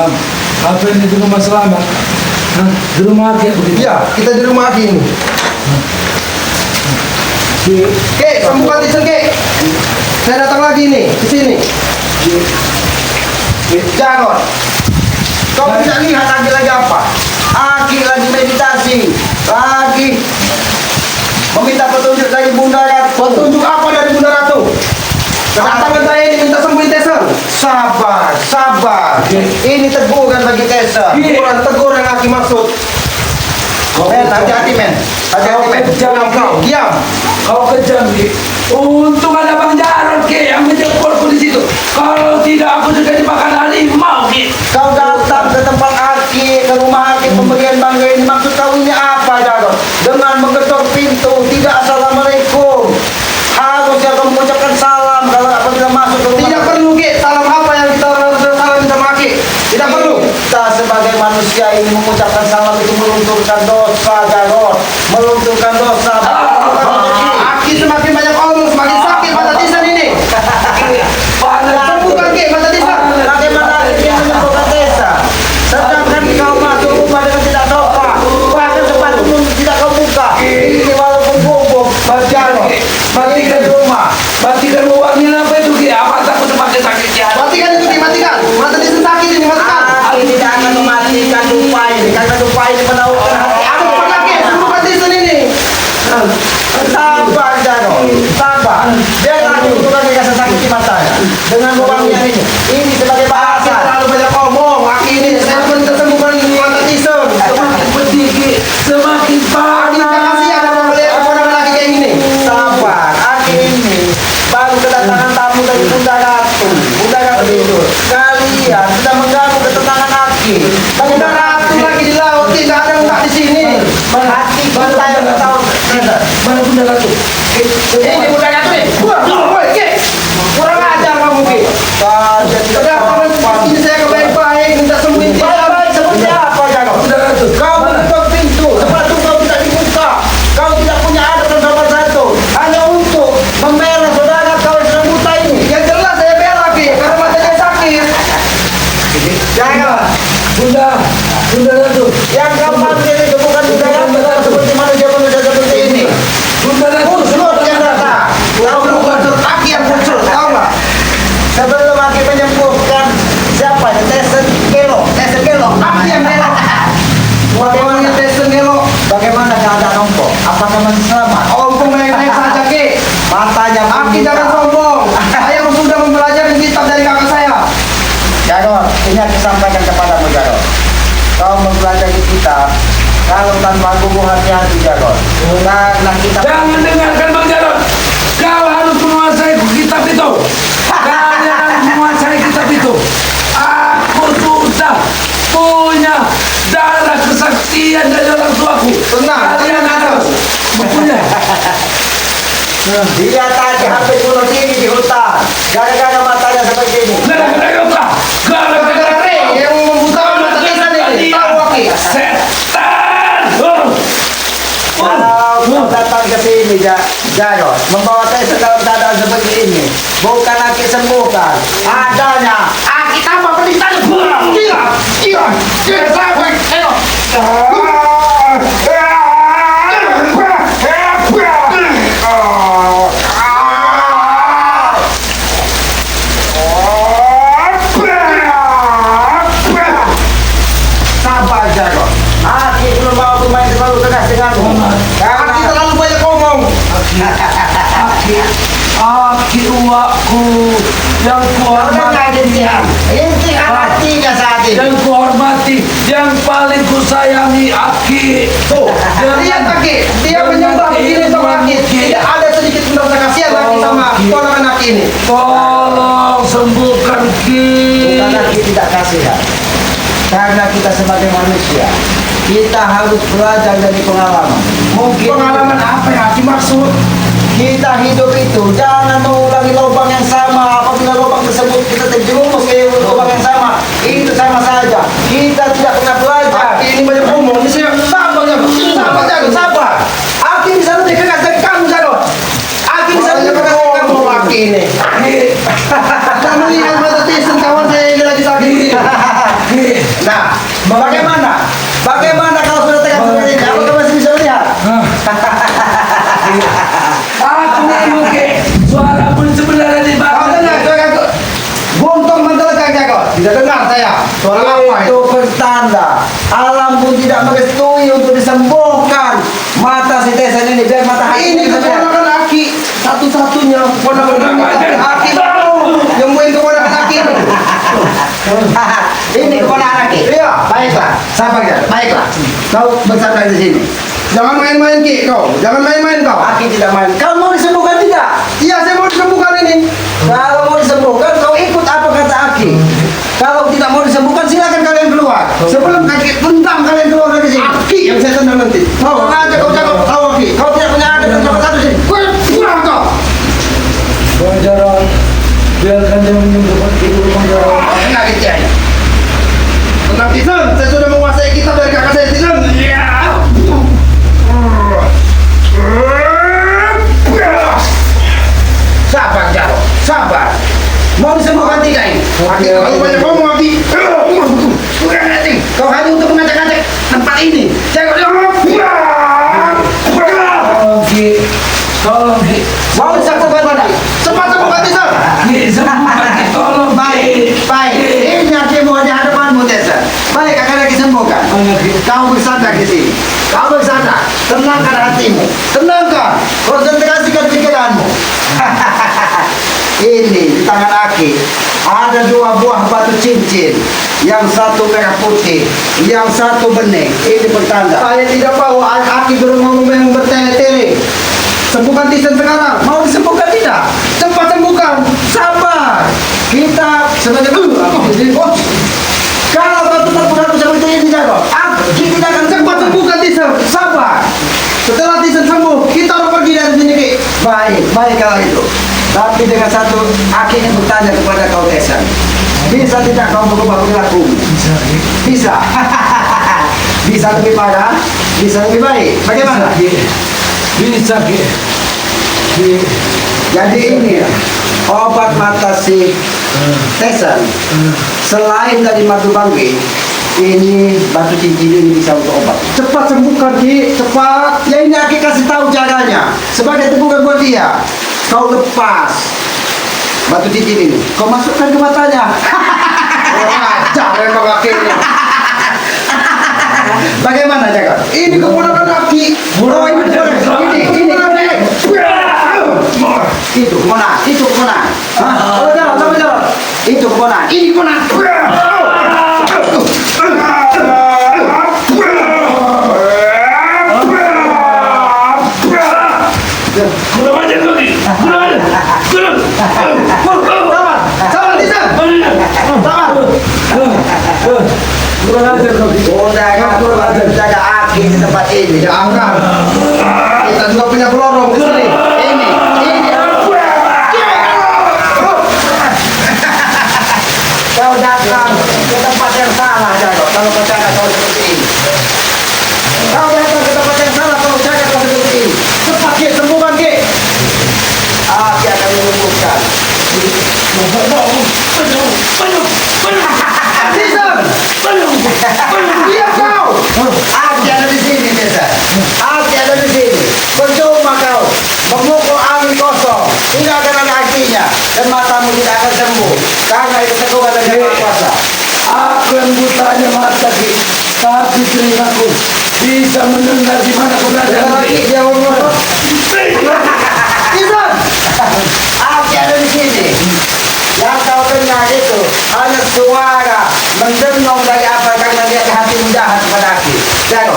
Bang, apa ini di rumah Selamat? Hah? Di rumah Aki begitu? Iya, kita di rumah Aki ini. Kek, kamu buka tisu, Kek. Saya datang lagi nih, ke sini. Jangan. Kau tidak lihat Aki lagi apa? Aki lagi meditasi, lagi meminta petunjuk dari Bunda Ratu. Petunjuk apa dari Bunda Ratu? Kedatangan saya ini minta sembuhin Tessa. Sabar, sabar. Ini teguran bagi Tessa. Teguran Aki maksud. Men, hati-hati men. Hati-hati men. Jangan kau. Diam. Kau kejam, Ki. Untung ada Bang Jarod, Ki, yang menjemputku di situ. Kalau tidak, aku sudah dimakan harimau, Ki. Kau datang ke tempat Aki, ke rumah Aki pemberian bangga ini. Maksud kau ini apa, Jarod? Dengan mengetuk pintu, tidak assalamualaikum. Harusnya kau mengucapkan salam kalau apabila masuk ke rumah. Tidak perlu, Ki. Salam apa yang kita salam sama Aki? Tidak perlu. Kita sebagai manusia ini mengucapkan salam itu melunturkan dosa, Jarod. Melunturkan dosa. Aki semakin banyak omong, semakin sakit mata tisan ini. Sembuhkan, Ki, mata tisan. Bagaimana dia menyembuhkan Tessa? Sedangkan kau masuk rumah dengan tidak sopan. Bahkan depan umum tidak kau buka. Ini walaupun bubuk, Jarod. Matikan rumah. Matikan uangnya apa itu, Ki? Apa takut semakin sakit ya? Matikan itu, Ki, matikan. Mata tisan sakit ini, matikan. Aki tidak akan mematikan dupa ini. Karena dupa ini menautkan hati aku. Ki, sembuhkan tisan ini. Sabar, Jarod. Sabar. Biarlah aku bukan rasa sakit di matanya. Dengan uangnya ini. Ini sebagai bahasa. Terlalu banyak omong. Aki ini saya pun kesembuhan mata tisan. Semakin pedih, Ki. Semakin Aki panas. kasihan kalau melihat keponakan Aki kayak gini. Sabar. Aki ini baru kedatangan tamu dari Bunda Ratu. Bunda Ratu itu. Kalian sudah mengganggu ketenangan Aki. Bunda Ratu lagi di laut. Tidak ada enggak di sini. Hati kita yang tahu. Mana Bunda Ratu? Ini Bunda Ratu nih. Woi, Ki. Kurang ajar kamu, Ki. Kenapa ini saya kebaik-baik minta sembuhin dia. Baik-baik seperti apa, Jarod? Bunda Ratu. Kau menutup pintu, sepatu kau tidak dibuka. Kau tidak punya adat dan sopan santun. Hanya untuk membela saudara kau yang sedang buta ini. Yang jelas saya bela, Ki, karena matanya sakit. Jangan. Bunda Ratu. Yang kau panggil itu bukan Bunda Ratu seperti manusia-manusia seperti ini. Bunda Ratu. Muncul yang datang. Tahu muncul Aki yang muncul, tahu nggak? Sebelum Aki menyembuhkan siapa? Tesen Gelo, Aki yang bela. Bagaimana Tesen Gelo? Bagaimana keadaan Ompo? Apakah masih selamat? Ompo naik-naik saja, Ki. Matanya Aki jangan sombong. Saya sudah mempelajari kitab dari kakak saya. Jarod, ini aku sampaikan kepadamu, Jarod. Kau mempelajari kitab. Kalau tanpa guru hati-hati, Jarod. Karena kita Jangan dengarkan Bang Jarod. Kau harus menguasai kitab itu. Kalian harus menguasai kitab itu. Aku sudah punya darah kesaktian dari orang tuaku. Tenang, Kalian harus punya. dia tadi hampir bunuh diri di hutan. Gara-gara matanya seperti ini. Gara-gara apa? Gara-gara yang membutakan mata kita ini. Tahu, Aki? Setan. Kalau datang ke sini, Jarod, membawa Tessa dalam keadaan seperti ini, bukan Aki sembuhkan, adanya Aki tambah penderitaan. Gila, sampai, ayo. Sabar, Jarod. Aki belum mau bermain terlalu tegas denganmu. Aki terlalu banyak ngomong. Aki uakku yang kuhormati, Hatinya saat ini. yang kuhormati, yang paling kusayangi Aki. Tuh, lihat Aki, dia menyembah begini sama Aki. Tidak ada sedikit pun rasa kasihan Aki sama ponakan Aki ini. Tolong sembuhkan Ki. Bukan Aki tidak kasihan. Karena kita sebagai manusia, kita harus belajar dari pengalaman. Mungkin Pengalaman apa yang Aki maksud? kita hidup itu jangan mengulangi lubang yang sama. Apabila lubang tersebut kita terjerumus ke lubang yang sama, itu sama saja. Kita tidak pernah belajar. Ini banyak ngomong. Ini sabar, sabar. Aki bisa lebih keras dari kamu, Jarod. Aki bisa lebih keras dari kamu, Aki ini. Kamu lihat mata Tison kawan saya ini lagi sakit. Bagaimana? Bagaimana kalau sudah tekan seperti ini? Apakah masih bisa melihat? Aku mungkin suara pun sebenarnya di Kau bawah. dengar suara aku? Buntung mentelegaknya kau. Tidak dengar saya. Suara apa itu? Pertanda alam pun tidak merestui untuk disembuhkan mata si Tesan ini. Biar mata hati Ini keponakan Aki satu-satunya keponakan Aki nyembuhin keponakan Aki. Ini keponakan Aki. Iya. Baiklah, sabar ya. Baiklah. Kau bersantai di sini. Jangan main-main Ki kau, jangan main-main kau. Aki tidak main. Kau mau disembuhkan tidak? Iya saya mau disembuhkan ini. Kalau mau disembuhkan, kau ikut apa kata Aki. Kalau tidak mau disembuhkan, silakan kalian keluar. Sebelum kaki tendang kalian keluar dari sini. Aki yang saya tendang nanti. Kau aja kau jago. Tahu Aki. Kau tidak punya adat dan sopan satu sini. Kurang kau. Pancaran, biarkan dia menyembuhkan ibu Pancaran. Enggak gitu ya. Tenang Tisan, saya sudah menguasai kitab dari kakak saya Tisan. Sabar Jaro, sabar. Mau disembuhkan tidak ini? Aki kalau banyak ngomong Aki. Kau hanya untuk mengacak-acak tempat ini. Jago. Tolong Ki, tolong Ki. Mau disembuhkan mana? Cepat sembuhkan Tisan. Ki, sembuhkan Ki, tolong Ki. Baik. Ini akimu di hadapanmu Tessa. Baik, akan lagi sembuhkan. Kau bersandar di sini. Kau bersandar. Tenangkan hatimu. Tenangkan. Konsentrasikan pikiranmu. Ini di tangan Aki ada 2 buah batu cincin. Yang satu merah putih, yang satu bening. Ini pertanda. Saya tidak mau Aki berngomong yang bertele-tele. Sembuhkan Tisan sekarang. Mau disembuhkan tidak? Cepat sembuhkan. Sabar. Kita sebagai kalau batu terpuratu seperti ini jago, kita tidak akan Cepat sembuhkan Tisan. sabar. Setelah Tisan sembuh, kita harus pergi dari sini Ki. Baik, baik kalau itu. Tapi dengan satu, Aki ingin bertanya kepada kau Tesan. Bisa tidak kau berubah perilaku? Bisa Ki. Bisa. Bisa lebih parah, bisa lebih baik. Bagaimana? Bisa Ki. Ki. Jadi ini obat mata si Tesan. Selain dari madu bangke, ini batu cincin ini bisa untuk obat. Cepat sembuhkan Ki, cepat. Ya ini Aki kasih tahu caranya. Sebagai teguran buat dia. Kau lepas batu cincin ini. Kau masukkan ke matanya. Ajar emang Aki ini. Bagaimana jaga? Ini keponakan Aki. Oh ini keponakan. Ini itu keponakan. Itu keponakan. Hah? Jalan, sama jalan. Itu keponakan. Ini keponakan. Kurang ajar kau Ki. Kurang ajar. Kurang. Sabar Tisan. Kurang ajar kau Ki. Udah kan jaga Aki di tempat ini. Jangan. Kita juga punya pelorong di sini. Ini. Kau datang ke tempat yang salah, Jago. Kalau kau jaga kau seperti ini. Kau datang ke tempat yang salah, kau jaga kau seperti ini. Cepat Ki, sembuhkan Ki. Aki akan menyembuhkan. Tisan. Diam kau. Aki ada di sini, Desa. Aki ada di sini. Percuma kau memukul angin kosong. Tidak akan ada artinya. Dan matamu tidak akan sembuh. Karena itu teguran dari Yang Maha Kuasa. Aku yang butanya mata Ki. Tapi telingaku bisa mendengar di mana kau berada. Lagi dia ngomong. Tisan. Aki ada di sini. Yang kau dengar itu hanya suara mendengung dari apa karena dia hati jahat kepada Aki. Jago.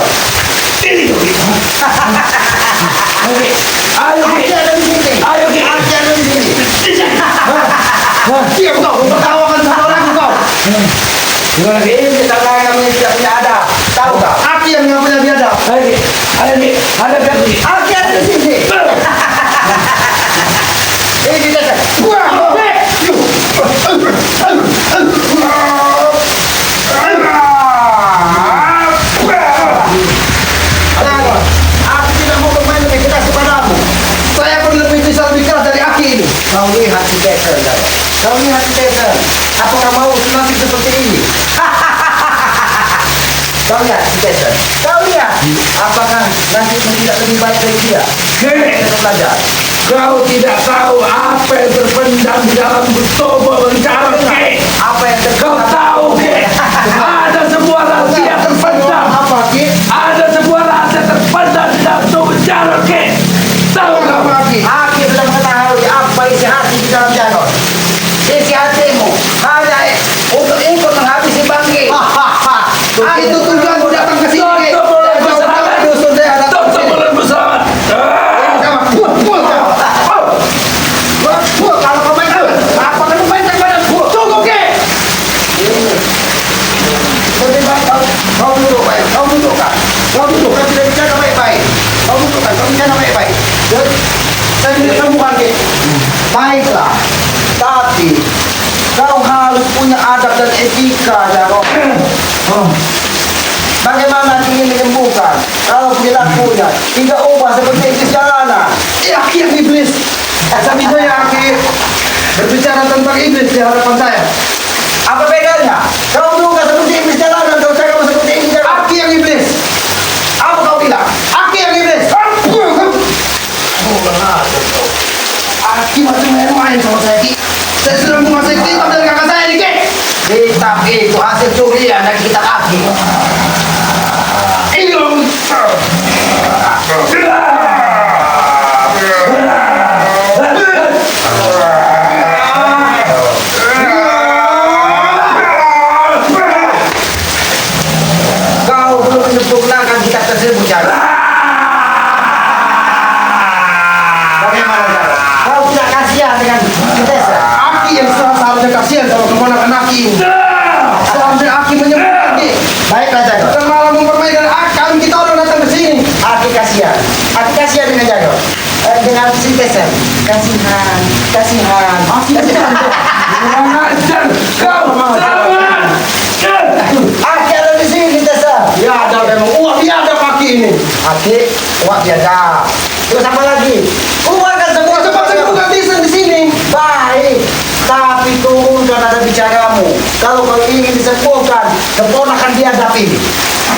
Ini kau Ki. Ayo Ki. Aki ada di sini. Ayo Ki. Aki ada di sini. Diam kau. Mempertawakan sama orang kau. Gimana Ki? Ini saudara kami tidak punya ada. Tahu kau? Aki yang nggak punya biadab. Ayo Ki. Ayo Ki. Hadapi aku Ki. Aki ada di sini. Ini dia. Aku tidak mau bermain lebih keras kepadamu. Saya pun bisa lebih keras dari Aki ini. Kau lihat si Jason, Jago. Kau lihat si Jason. Apakah mau nasib seperti ini? Kau lihat si Tyson. Kau lihat. Apakah nasibmu tidak lebih baik dari dia? Kek, Kita belajar. kau tidak tahu apa yang terpendam di dalam tubuh Bengkara, Kek. Apa yang Kau tahu, Kek? Ada sebuah rahasia terpendam. Apa, Ki? Ada sebuah rahasia terpendam di dalam tubuh Bengkara, Kek. Tahu kau? Apa, Ki? Aki sudah mengetahui apa isi hati di dalam Janur. Isi hatimu hanya untuk ikut menghabisi Bangke. Itu tujuanku datang ke sini, Ki. Tutup mulutmu selamat. Dusun saya datang ke Tutup sini. mulutmu selamat. Kalau kau main apa kamu main kepada Cukup, Kek. lebih baik kau duduk baik. Kau dudukkan. Kau duduk. Kau tidak bicara baik-baik. Kau dudukkan. Kau bicara baik-baik. Saya tidak temukan Ki. Baiklah. Tapi kau harus punya adab dan etika, Jarod. Bagaimana ingin menyembuhkan kalau perilakunya tidak ubah seperti iblis jalanan? Ya, Ki yang iblis. Tapi saya, Ki, berbicara tentang iblis di hadapan saya. Apa bedanya? Kau juga seperti iblis jalanan, kau cakap seperti iblis jalanan. Aki yang iblis. Apa kau bilang? Aki yang iblis. Aki macam main-main sama saya, Ki. Saya sudah menguasai kitab dari kakak saya ini, Ki. Kitab itu hasil curian dari kitab Aki. Ini loh. Kau belum menyempurnakan kitab tersebut, Jarod. Bagaimana, Jarod? Kau tidak kasihan dengan Tessa? Aki yang seharusnya kasihan sama keponakan Aki ini. Seharusnya Aki menyembuhkan, Ki. Baiklah, Jarod. Dan malah mempermainkan akal kita orang datang ke sini. Aki kasihan. Aki kasihan dengan Jarod. Dengan si Tessa. Kasihan. Kasihan. Kasihan. Kurang ajar. Kau selamat. Aki ada di sini, Tessa. Ya ada memang. Wah, dia ada Aki ini. Aki, wah biasa. Terus apa lagi? Keluarkan semua Cepat sembuhkan Tyson di sini. Baik, tapi turunkan ada bicaramu. Kalau kau ingin disembuhkan, keponakan biadab ini.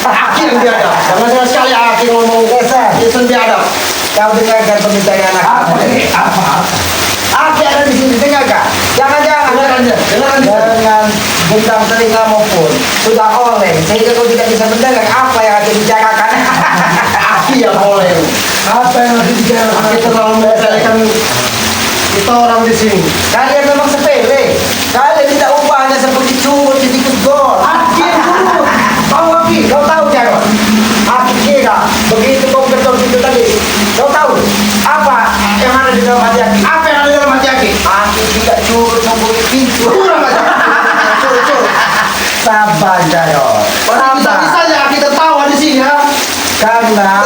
Aki yang biadab. Jangan sekali Aki ngomong Tessa, Tyson biadab. kau dengarkan pembicaraan Apa, aku. Kek? Apa? Aki ada di sini, dengarkan. Jangan-jangan Dengarkan dia, dengarkan dia. dengan bintang telingamu pun sudah oleng sehingga kau tidak bisa mendengar apa yang Aki bicarakan. Aki yang oleh. Apa yang harus dibicarakan? Aki terlalu menyelesaikan kita orang di sini. Kalian memang sepele. Kalian tidak ubahnya seperti curut di tikus gol. Aki yang turun. Tahu Aki, kau tahu Jarod? Aki kira begitu kau betul itu tadi. Kau tahu apa yang ada di dalam hati Aki? Apa yang ada dalam hati Aki? Aki tidak curut membuli pintu. Kurang aja. Curut-curut. Sabar Jarod. Sabar. Bisa-bisanya Aki tertawa di sini ya. Karena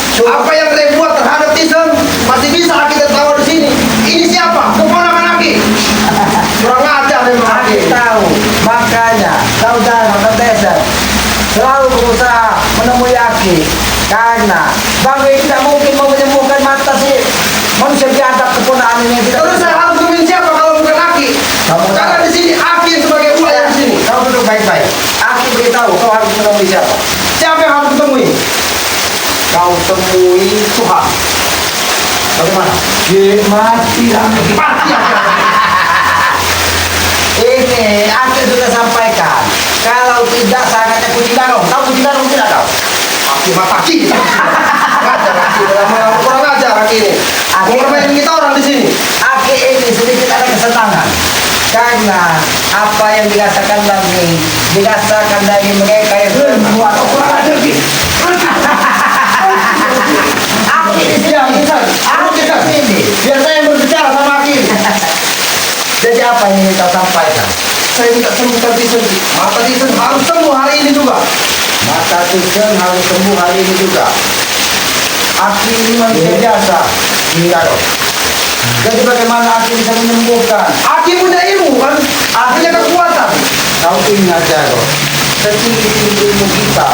Setelah apa yang dia buat terhadap Tyson, masih bisa Aki tertawa di sini. Ini siapa? Keponakan Aki. Kurang ajar memang Aki. Aki tahu. Makanya kau jangan Tessa selalu berusaha menemui Aki. Karena Bang Wei tidak mungkin mau menyembuhkan mata si manusia biadab keponakan ini yang tidak Terus saya harus nemuin siapa kalau bukan Aki? Kamu Karena tahu. di sini Aki yang sebagai ular di sini. Kau duduk baik-baik. Aki beritahu kau harus menemui siapa. Siapa yang harus ditemui? Kau temui Tuhan. Bagaimana? Kek, mati kami. Mati Aki. Ini Aki sudah sampaikan. Kalau tidak sangatnya kucing darong. Tahu kucing darong tidak kau? Aki mata Aki. Ngajar Aki. Kurang ajar Aki ini. Aki. Mempermainkan kita orang di sini. Aki ini sedikit ada kesenangan. Karena apa yang dirasakan lagi dirasakan dari mereka yang sudah membuat Kurang ajar, Kek. Aki di sini. Ya, Tyson. Aki di sini. Biar saya yang berbicara sama Aki. Jadi apa yang ingin kau sampaikan? Saya minta sembuhkan Tyson. Mata Tyson harus sembuh hari ini juga. Mata Tyson harus sembuh hari ini juga. Aki ini manusia biasa. Tidak dong. Jadi bagaimana Aki bisa menyembuhkan? Aki punya ilmu kan? Aki punya kekuatan. Kau ingat Jaro, setinggi ilmu kita,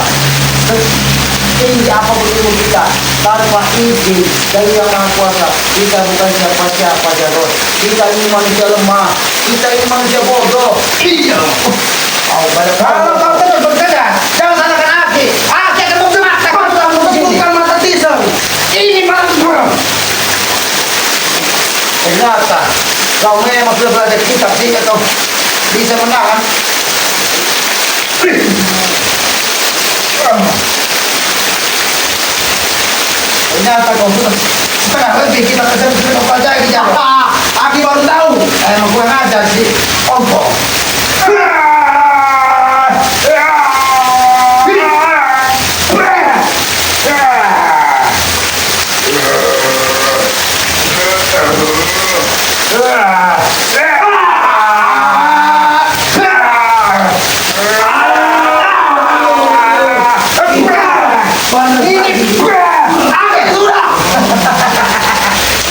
setinggi apapun ilmu kita, tanpa izin dari Yang Maha Kuasa, kita bukan siapa-siapa Jaro. Kita ini manusia lemah, kita ini manusia bodoh. Iya. Oh, banyak Kalau kau terus bergegas, jangan salahkan Aki. Ini malam. Ternyata kau memang sudah belajar kitab sehingga kau bisa menahan. Ternyata kau sudah setengah lebih kita sudah kau pelajari di jalan. Aki baru tahu. Emang kurang ajar sih. Ompong.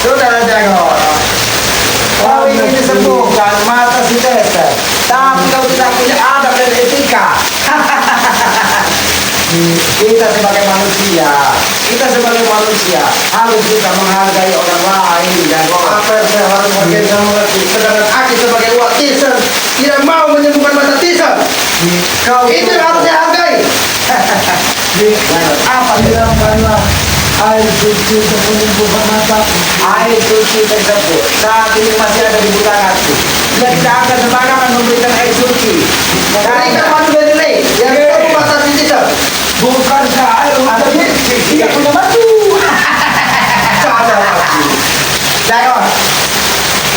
Sudah jago. Kau ingin disembuhkan mata si Tessa, tapi kau tidak punya adab dan etika. Kita sebagai manusia harus bisa menghargai orang lain dan apa yang saya harus menghargai sama mengerti. Sedangkan aku sebagai uak Tyson tidak mau menyembuhkan mata Tyson. Kau itu yang harus saya hargai. Apa bilangkanlah air suci untuk menyembuhkan mata? Air suci tersebut saat ini masih ada di tanganku. Dia tidak akan sembarangan memberikan air suci. Berikan madu delay yang kamu mata si Tyson. Bukankah air Ada tidak punya madu. Ada lagi. Jagon.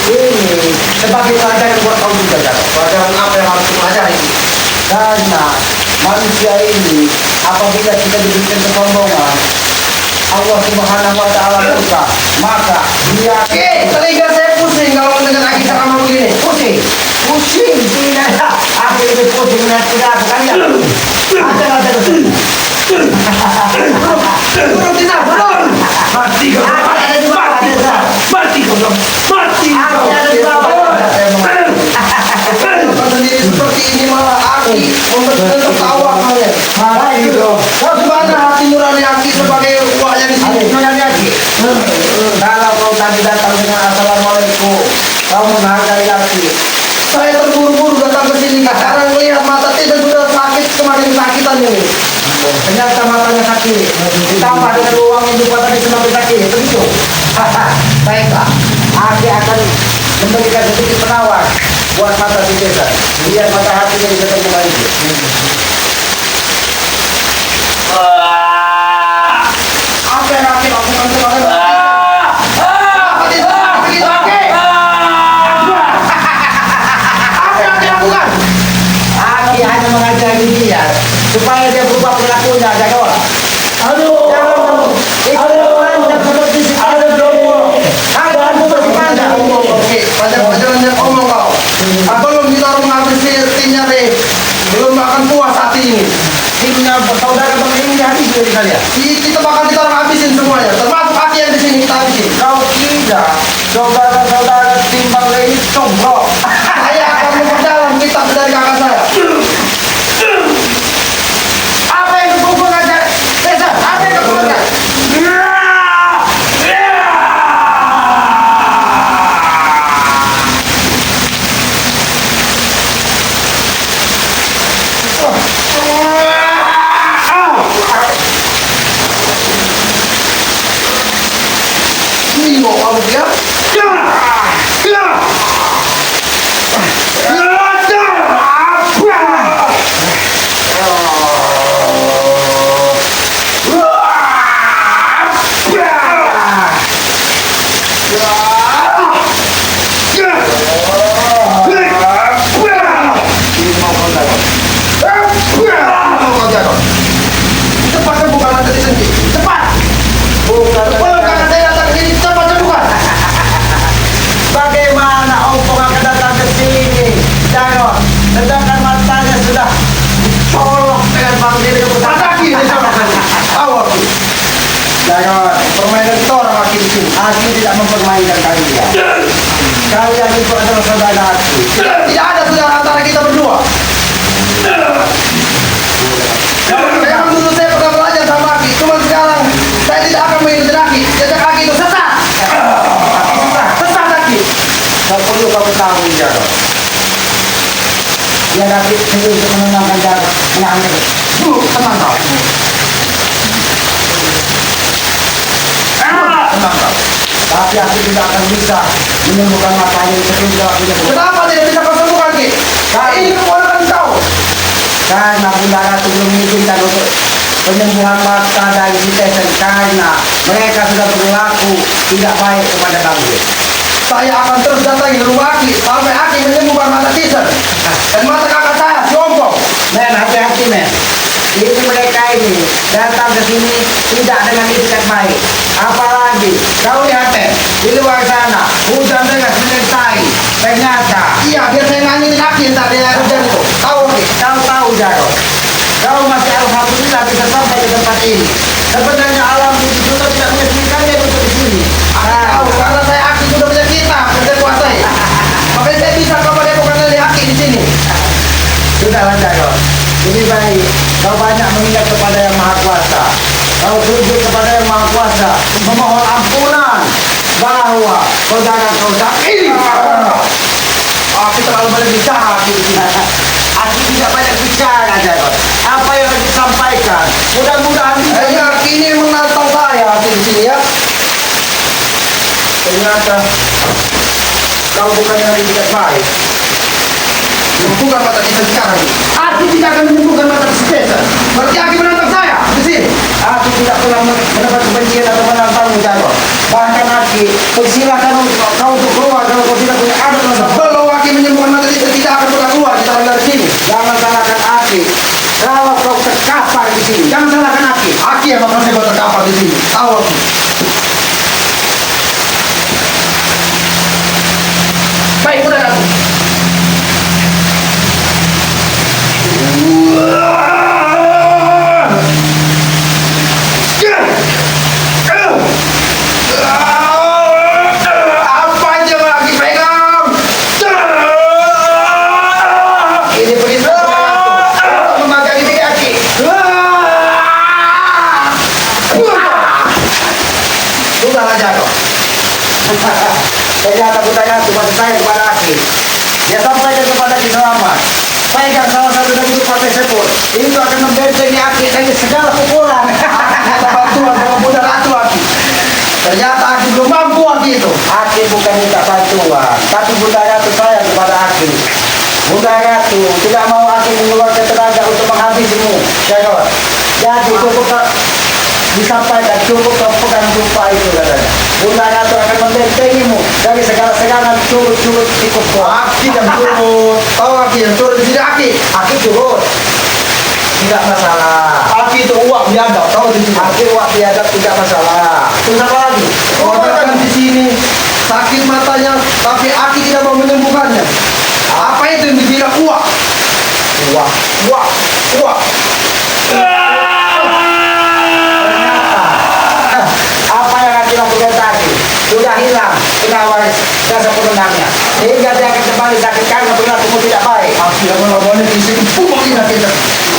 Ini sebagai pelajaran buat kau juga, Jagon. Pelajaran apa yang harus dipelajari? Karena manusia ini apabila kita diberikan kesombongan, Allah Subhanahu wa taala murka, maka dia telinga saya pusing kalau mendengar lagi sama begini. Pusing tidak. Aku lebih pusing dengan tidak kalian. Ada. Turun tidak, turun. mati kau? Ada di bawah, ada di bawah. Mati kau dong. Mati Aku kau. ada di bawah. Sendiri seperti ini malah Aki membuat tertawa kalian. Marah itu. Kau gimana hati nurani Aki sebagai uaknya di sini? Nurani Aki. Kalau kau tadi datang dengan assalamualaikum, kau menghargai Aki. Saya terburu-buru datang ke sini. Sekarang melihat mata tidak sudah sakit kemarin sakitan ini. Ternyata matanya sakit. Ditambah dengan uang yang juga tadi semakin sakit. Begitu. Baiklah. Aki akan memberikan sedikit penawar buat mata si desa. Biar mata hatinya bisa kembali. Apa yang Aki lakukan kemarin? Apa itu? Begitu Aki. Apa yang Aki lakukan? Aki hanya mengajari dia supaya dia berubah perilakunya, Jagoan. Aduh. Ngomong kau. Belum kita menghabisi timnya deh. Belum akan puas hati ini. Timnya saudara Bang ini habis dari kalian. Kita bakal kita habisin semuanya. Termasuk hati yang di sini kita habisin. Kau tidak. Saudara-saudara tim Bang ini combro. Saya akan memperdalam kitab dari kakak saya. Apa yang kau aja? Desa, apa yang kau aja? Bingung kamu dia? Cepat sembuhkan mata di sini. Cepat. Belum kakak saya datang ke sini. Cepat sembuhkan. Bagaimana Ompong akan datang ke sini? Jangan. Sedangkan matanya sudah colok dengan bang diri Mataki ini sama sekali. Tahu aku. Jangan permainan kita orang laki di sini. Aku tidak mempermainkan kalian. Kalian itu adalah saudara aku. Tidak ada saudara antara kita berdua. Memang dulu saya pernah belajar sama Aki. Cuma sekarang saya tidak akan mengikuti Aki. Jejak Aki itu sesat. Sesat Aki. Kau perlu kau ketahui Jago. Dia dapat sendiri untuk menenangkan Jago. Tenang. Tenang kau. memang kau. Tapi aku tidak akan bisa menyembuhkan matanya yang sesudah punya. Kenapa tidak bisa kau sembuhkan, Ki? Nah, ini keponakan kau. Karena Bunda Ratu belum mengizinkan untuk penyembuhan mata dari si Tesen karena mereka sudah berlaku tidak baik kepada kami. Saya akan terus datangi rumah Aki sampai Aki menyembuhkan mata Tesen dan mata kakak saya, si Ompong. Men, hati-hati men. Ini mereka ini datang ke sini tidak dengan itikat baik. Apalagi kau lihat di luar sana hujan deras menyertai. Ternyata iya biar saya nangin Aki entah dia hujan itu. Kau tahu Jarod. Kau masih alhamdulillah bisa sampai ke tempat ini. Sebenarnya alam itu sudah tidak mengizinkannya untuk di sini. Aku tahu karena saya Aki sudah punya kitab yang saya kuasai. Makanya saya bisa kau pada bukan dari Aki di sini. Sudahlah Jarod. Lebih baik kau banyak mengingat kepada yang Maha Kuasa. Kau sujud kepada yang Maha Kuasa, memohon ampunan bahwa saudara kau sakit. Aku terlalu banyak bicara di sini. Aku tidak banyak bicara, Jarod. Apa yang disampaikan? Mudah-mudahan bisa. Aki ini menantang saya di sini ya. Ternyata kau bukan yang tidak baik. Menyembuhkan mata kita sekarang. Aku tidak akan menyembuhkan mata kita. Berarti Aki menantang saya di sini. Aku tidak pernah mendapat kebencian atau menantangmu, Jarod. Bahkan Aki persilakan kau untuk keluar kalau kau tidak punya adat. Sebelum Aki menyembuhkan mata kita tidak akan pernah keluar kita dari sini. Jangan salahkan Aki. Kalau kau terkapar di sini, jangan salahkan Aki. Aki yang makanya kau terkapar di sini. Tahu Aki. Baik, udah Ratu. Apa aja lagi pegang? Ini begitu. Memakai diri Aki. Sudahlah Jarod. Ternyata budaya cuma saya kepada Aki. Dia sampaikan kepada Ki Selamat. Pegang salah satu dari itu partai sepur. Itu akan membentengi Aki dari segala pukulan. Minta bantuan sama Bunda Ratu Aki. Ternyata Aki belum mampu Aki itu. Aki bukan minta bantuan, tapi Bunda Ratu sayang kepada Aki. Bunda Ratu tidak mau Aki mengeluarkan tenaga untuk menghabisimu, Jarod. Jadi cukup disampaikan, cukup kau pegang jumpa itu katanya. Bunda Ratu akan membentengimu dari segala serangan curut-curut tikus kau. Aki yang curut, tahu Aki yang curut di sini Aki. Aki curut, tidak masalah. Aki itu uak biadab, tahu di sini. Aki uak biadab tidak masalah. Terus apa lagi? Orang di sini sakit matanya, tapi Aki tidak mau menyembuhkannya. Apa itu yang dibilang uak? Uak, uak, uak. Apa yang Aki lakukan tadi sudah hilang penawar rasa pemenangnya, sehingga dia akan kembali sakit karena perilakumu tidak baik. Aki tidak boleh di sini pupuk ini kita.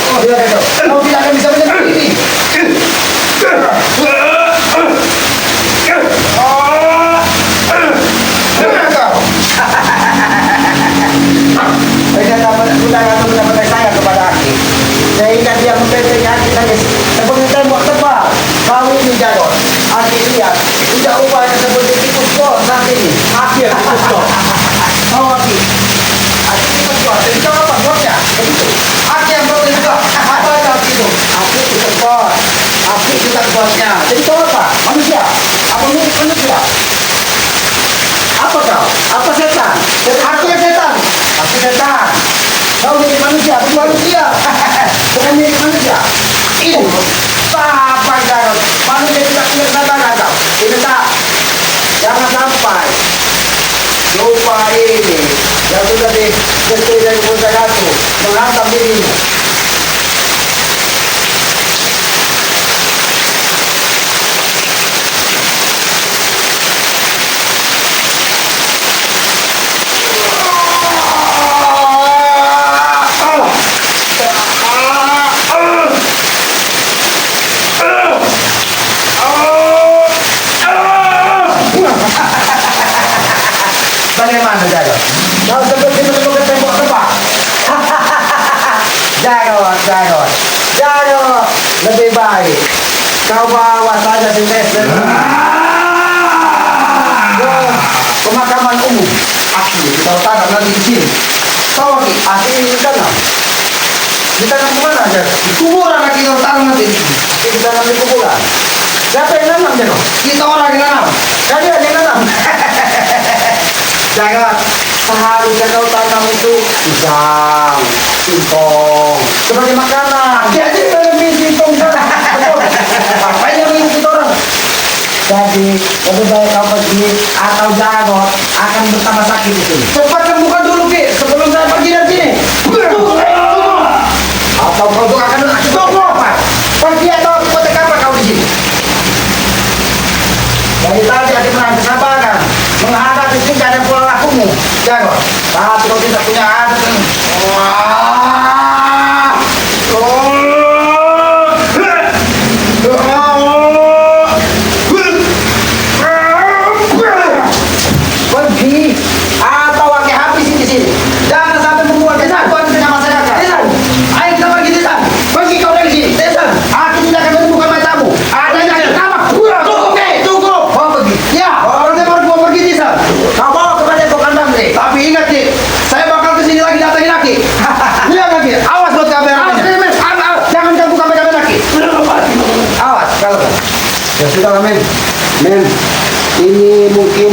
Oh dia itu, kau tidak akan bisa menyembuh ini. Ternyata sudah mendapat saya kepada Aki, sehingga dia membentengi Aki tadi seperti tembok tebal. Kau ini Jarod, Aki lihat tidak upaya seperti tikus bos saat ini. Aki yang tikus bos. Kau Aki, Aki tikus bos. Jadi kau apa bosnya? Begitu. Aki yang bos juga. Apa itu Aki itu? Aki tikus bos. Aki juga bosnya. Jadi kau apa? Manusia? Apa mirip manusia? Apa kau? Apa setan? Aku yang setan. Aku setan. Kau mirip manusia, bukan manusia. Bukan mirip manusia. Ini apa Jarod? Manusia tidak punya kesadaran kau. Ini tak. Jangan sampai lupa ini yang sudah dikasih dari Bunda Ratu menghantam dirimu. Bagaimana Jarod? Kau seperti menemukan tembok tebal. Jarod, lebih baik kau bawa saja si Tesen pemakaman umum. Aki, kita tanam nanti di sini. Tahu Aki, Aki ini tanam. Ditanam kemana aja? Di kuburan Aki kita tanam nanti. Aki ditanam di kuburan. Siapa yang nanam Jano? Kita orang yang nanam. Kalian yang nanam. Jangan. Seharusnya kau tanam itu pisang, singkong, sebagai makanan. Jadi kalau singkong betul. Apa yang minum kita orang? Jadi lebih baik kau pergi atau Jarot akan bersama sakit itu. Cepat temukan dulu Ki sebelum saya pergi dari sini. Atau kau juga akan tunggu apa? Pergi atau kotek apa kau di sini? Dari tadi ada menahan kesabaran menghadapi tingkah dan pola lakumu, Jarot. Tapi kau tidak punya adat ini. Pergi atau pakai habisin di sini. Jangan sampai membuat kesatuan di tengah masyarakat. Desan, ayo kita pergi Desan. Pergi kau dari sini. Desan, aku tidak akan menemukan matamu. Ada yang nama. Tunggu, tunggu. Mau pergi? Ya. Kalau saya baru mau pergi Desan. Kau bawa kepada Kok Kandang deh. Tapi ingat Ki, saya bakal kesini lagi datangin Aki. Lihat lagi. Awas buat kameramen. Jangan ganggu kameramen Aki. Awas kalau. Ya sudah men. Men, ini mungkin